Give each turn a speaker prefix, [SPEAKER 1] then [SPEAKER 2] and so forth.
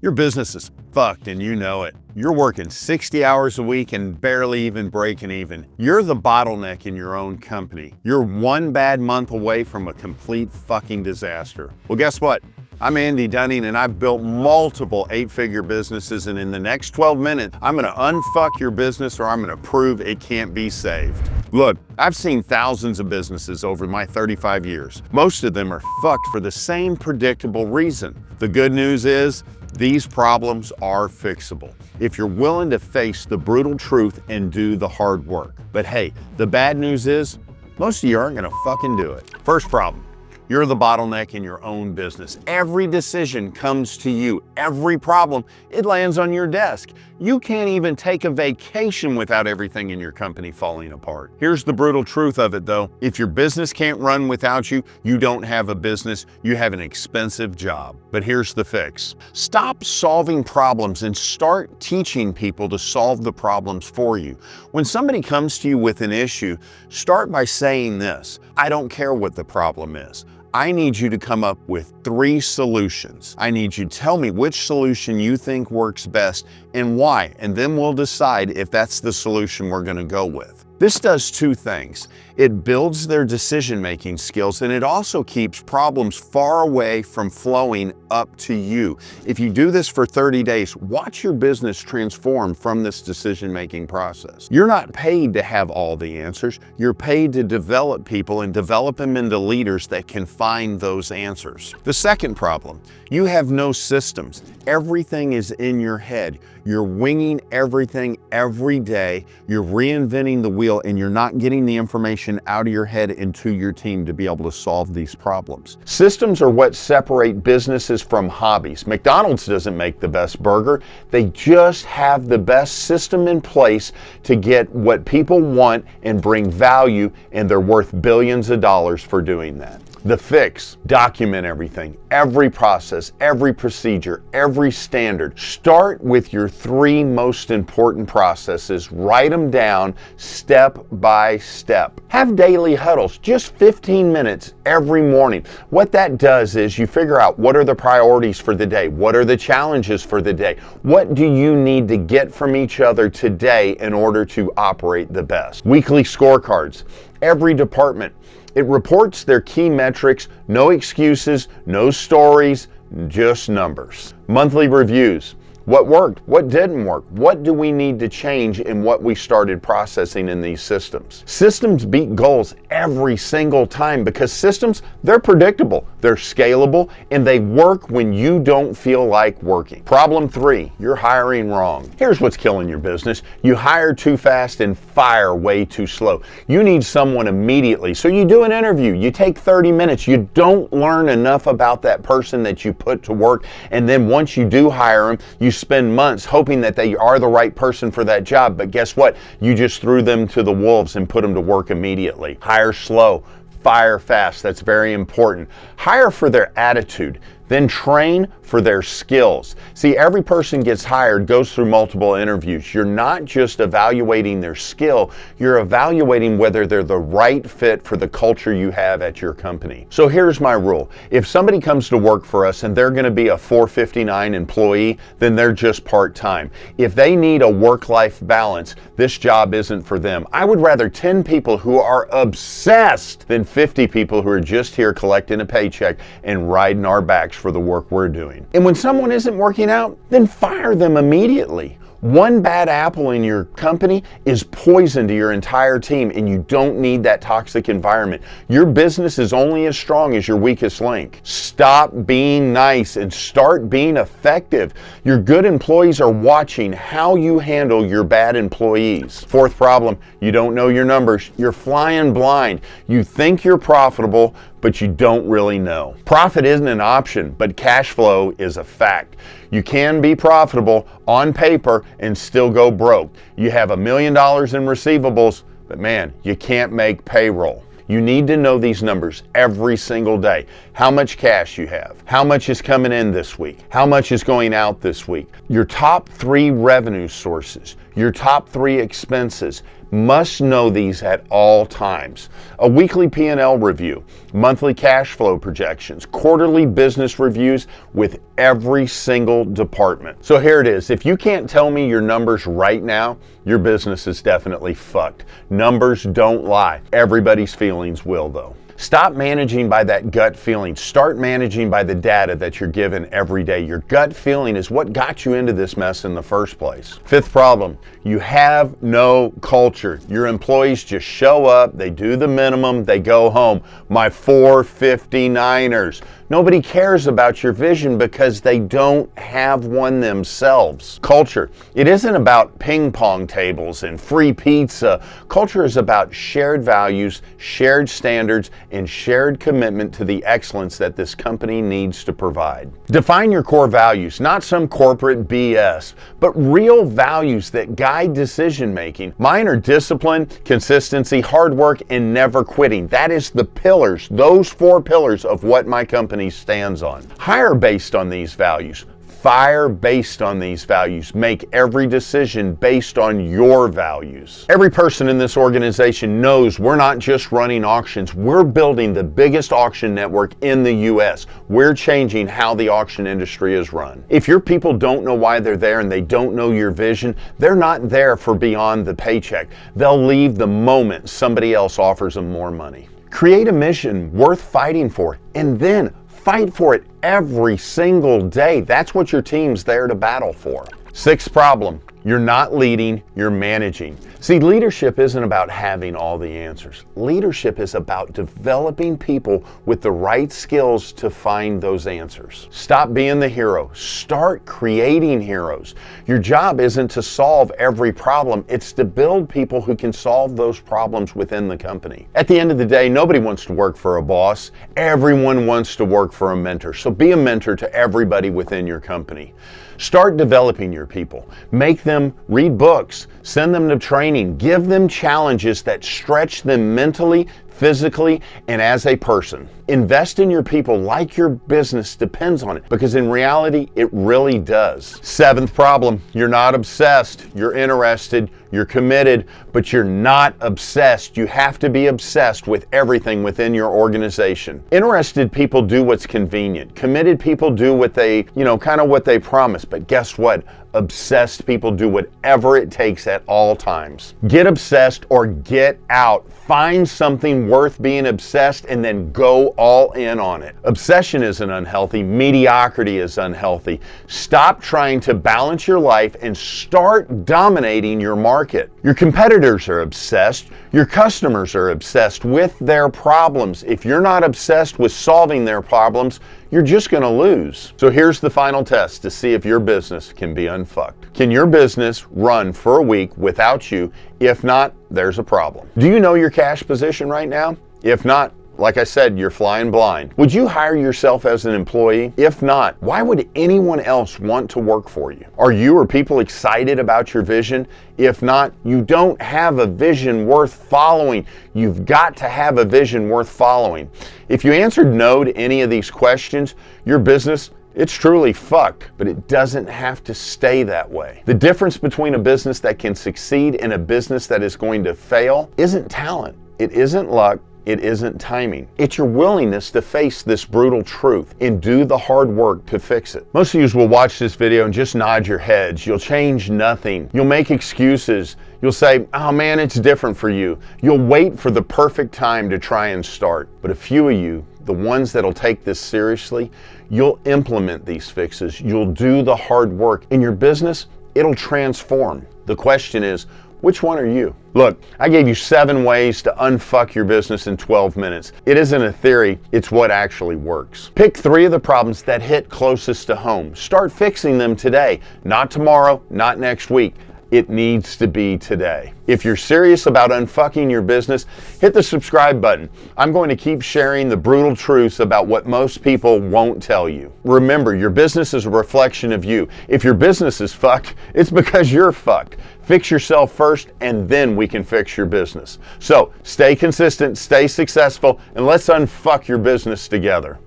[SPEAKER 1] Your business is fucked and you know it. You're working 60 hours a week and barely even breaking even. You're the bottleneck in your own company. You're one bad month away from a complete fucking disaster. Well, guess what? I'm Andy Dunning and I've built multiple 8-figure businesses, and in the next 12 minutes, I'm gonna unfuck your business or I'm gonna prove it can't be saved. Look, I've seen thousands of businesses over my 35 years. Most of them are fucked for the same predictable reason. The good news is, these problems are fixable if you're willing to face the brutal truth and do the hard work. But hey, the bad news is, most of you aren't gonna fucking do it. First problem. You're the bottleneck in your own business. Every decision comes to you. Every problem, it lands on your desk. You can't even take a vacation without everything in your company falling apart. Here's the brutal truth of it though. If your business can't run without you, you don't have a business, you have an expensive job. But here's the fix. Stop solving problems and start teaching people to solve the problems for you. When somebody comes to you with an issue, start by saying this: I don't care what the problem is. I need you to come up with 3 solutions. I need you to tell me which solution you think works best and why, and then we'll decide if that's the solution we're gonna go with. This does 2 things. It builds their decision-making skills, and it also keeps problems far away from flowing up to you. If you do this for 30 days, watch your business transform from this decision-making process. You're not paid to have all the answers. You're paid to develop people and develop them into leaders that can find those answers. The second problem, you have no systems. Everything is in your head. You're winging everything every day. You're reinventing the wheel, and you're not getting the information out of your head into your team to be able to solve these problems. Systems are what separate businesses from hobbies. McDonald's doesn't make the best burger. They just have the best system in place to get what people want and bring value, and they're worth billions of dollars for doing that. The fix: document everything, every process, every procedure, every standard. Start with your 3 most important processes. Write them down step by step. Have daily huddles, just 15 minutes every morning. What that does is you figure out what are the priorities for the day, what are the challenges for the day, what do you need to get from each other today in order to operate the best. Weekly scorecards. Every department, it reports their key metrics, no excuses, no stories, just numbers. Monthly reviews. What worked? What didn't work? What do we need to change in what we started processing in these systems? Systems beat goals every single time because systems, they're predictable, they're scalable, and they work when you don't feel like working. Problem 3, you're hiring wrong. Here's what's killing your business. You hire too fast and fire way too slow. You need someone immediately. So you do an interview, you take 30 minutes, you don't learn enough about that person that you put to work, and then once you do hire them, you spend months hoping that they are the right person for that job, but guess what? You just threw them to the wolves and put them to work immediately. Hire slow, fire fast. That's very important. Hire for their attitude, then train for their skills. See, every person gets hired goes through multiple interviews. You're not just evaluating their skill, you're evaluating whether they're the right fit for the culture you have at your company. So here's my rule. If somebody comes to work for us and they're gonna be a 459 employee, then they're just part-time. If they need a work-life balance, this job isn't for them. I would rather 10 people who are obsessed than 50 people who are just here collecting a paycheck and riding our backs for the work we're doing. And when someone isn't working out, then fire them immediately. One bad apple in your company is poison to your entire team, and you don't need that toxic environment. Your business is only as strong as your weakest link. Stop being nice and start being effective. Your good employees are watching how you handle your bad employees. 4th problem, you don't know your numbers. You're flying blind. You think you're profitable, but you don't really know. Profit isn't an option, but cash flow is a fact. You can be profitable on paper and still go broke. You have $1 million in receivables, but man, you can't make payroll. You need to know these numbers every single day. How much cash you have, how much is coming in this week, how much is going out this week, your top 3 revenue sources, your top 3 expenses, must know these at all times. A weekly P&L review, monthly cash flow projections, quarterly business reviews with every single department. So here it is. If you can't tell me your numbers right now, your business is definitely fucked. Numbers don't lie. Everybody's feelings will, though. Stop managing by that gut feeling. Start managing by the data that you're given every day. Your gut feeling is what got you into this mess in the first place. Fifth problem, you have no culture. Your employees just show up, they do the minimum, they go home. My 459ers. Nobody cares about your vision because they don't have one themselves. Culture. It isn't about ping pong tables and free pizza. Culture is about shared values, shared standards, and shared commitment to the excellence that this company needs to provide. Define your core values, not some corporate BS, but real values that guide decision making. Mine are discipline, consistency, hard work, and never quitting. That is the pillars, those 4 pillars of what my company stands on. Hire based on these values. Fire based on these values. Make every decision based on your values. Every person in this organization knows we're not just running auctions. We're building the biggest auction network in the US. We're changing how the auction industry is run. If your people don't know why they're there and they don't know your vision, they're not there for beyond the paycheck. They'll leave the moment somebody else offers them more money. Create a mission worth fighting for, and then fight for it every single day. That's what your team's there to battle for. Sixth problem, you're not leading, you're managing. See, leadership isn't about having all the answers. Leadership is about developing people with the right skills to find those answers. Stop being the hero. Start creating heroes. Your job isn't to solve every problem. It's to build people who can solve those problems within the company. At the end of the day, nobody wants to work for a boss. Everyone wants to work for a mentor. So be a mentor to everybody within your company. Start developing your people. Make them read books, send them to training, give them challenges that stretch them mentally, physically, and as a person. Invest in your people like your business depends on it, because in reality, it really does. Seventh problem, you're not obsessed. You're interested, you're committed, but you're not obsessed. You have to be obsessed with everything within your organization. Interested people do what's convenient. Committed people do what they, kind of what they promise. But guess what? Obsessed people do whatever it takes at all times. Get obsessed or get out. Find something worth being obsessed and then go all in on it. Obsession isn't unhealthy. Mediocrity is unhealthy. Stop trying to balance your life and start dominating your market. Your competitors are obsessed. Your customers are obsessed with their problems. If you're not obsessed with solving their problems, you're just going to lose. So here's the final test to see if your business can be unfucked. Can your business run for a week without you? If not, there's a problem. Do you know your cash position right now? If not, like I said, you're flying blind. Would you hire yourself as an employee? If not, why would anyone else want to work for you? Are you or people excited about your vision? If not, you don't have a vision worth following. You've got to have a vision worth following. If you answered no to any of these questions, your business, it's truly fucked, but it doesn't have to stay that way. The difference between a business that can succeed and a business that is going to fail isn't talent. It isn't luck. It isn't timing. It's your willingness to face this brutal truth and do the hard work to fix it. Most of you will watch this video and just nod your heads. You'll change nothing. You'll make excuses. You'll say, oh man, it's different for you. You'll wait for the perfect time to try and start. But a few of you, the ones that'll take this seriously, you'll implement these fixes. You'll do the hard work. In your business, it'll transform. The question is, which one are you? Look, I gave you 7 ways to unfuck your business in 12 minutes. It isn't a theory, it's what actually works. Pick 3 of the problems that hit closest to home. Start fixing them today, not tomorrow, not next week. It needs to be today. If you're serious about unfucking your business, hit the subscribe button. I'm going to keep sharing the brutal truths about what most people won't tell you. Remember, your business is a reflection of you. If your business is fucked, it's because you're fucked. Fix yourself first, and then we can fix your business. So stay consistent, stay successful, and let's unfuck your business together.